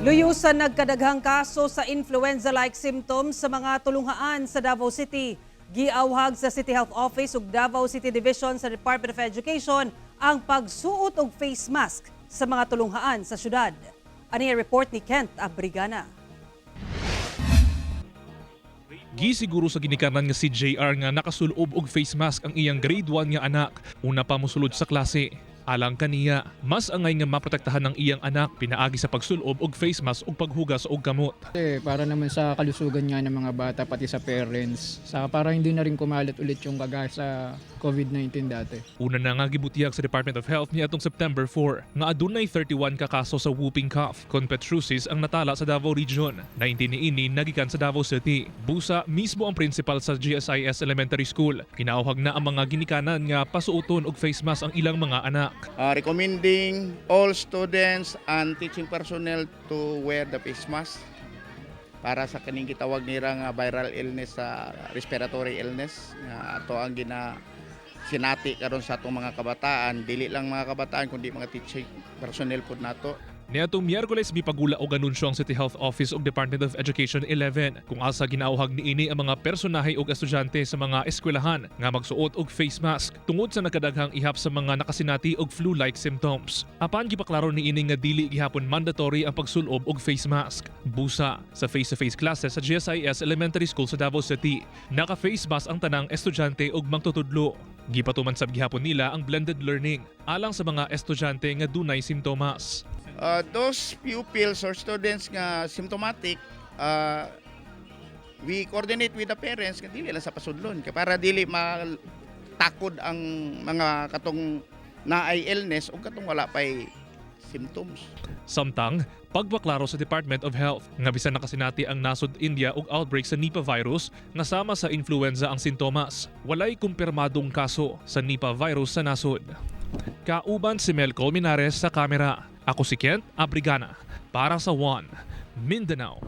Luyusan nagkadaghang kaso sa influenza-like symptoms sa mga tulunghaan sa Davao City. Giawhag sa City Health Office ug Davao City Division sa Department of Education ang pagsuot og face mask sa mga tulunghaan sa syudad. Ani report ni Kent Abrigana. Gisiguro sa ginikanan nga si JR nga nakasulob og face mask ang iyang grade 1 nga anak una pa mosulod sa klase. Alang kaniya, mas angay nga maprotektahan ng iyang anak pinaagi sa pagsulob og face mask ug paghugas og kamot. Para naman sa kalusugan nga ng mga bata pati sa parents, saka para hindi na rin kumalat ulit yung kaga sa COVID-19 dati. Una na nga gibutihag sa Department of Health niadtong September 4 nga adunay 31 ka kaso sa whooping cough, conpetrosis ang natala sa Davao Region. 19 niini nagikan sa Davao City. Busa mismo ang principal sa GSIS Elementary School. Kinaawhag na ang mga ginikanan nga pasuoton og face mask ang ilang mga anak. Recommending all students and teaching personnel to wear the face mask para sa kaning gitawag nira nga viral illness sa respiratory illness nga ato ang sinati karon sa atong mga kabataan, dili lang mga kabataan kundi mga teaching personnel pud nato. Niadtong Miyerkules mipagula og anunsyo ang City Health Office ug Department of Education 11 kung asa ginauhag niini ang mga personahe ug estudyante sa mga eskwelahan nga magsuot og face mask tungod sa nakadaghang ihap sa mga nakasinati og flu-like symptoms. Apan gipaklaro niini nga dili gihapon mandatory ang pagsulob og face mask. Busa sa face-to-face classes sa GSIS Elementary School sa Davao City, naka-face mask ang tanang estudyante ug magtutudlo. Gipatuman sab gihapon nila ang blended learning alang sa mga estudyante nga dunay simptomas. Those pupils or students nga symptomatic, we coordinate with the parents nga dili lang sa pasudlon para dili matakod ang mga katong naay illness o katong wala pay symptoms. Samtang, pagpaklaro sa Department of Health nga bisan nakasinati ang nasod India og outbreak sa Nipah virus nga sama sa influenza ang sintomas. Walay kumpirmadong kaso sa Nipah virus sa nasod. Kauban si Mel Colmenares sa kamera. Ako si Kent Abrigana para sa One Mindanao.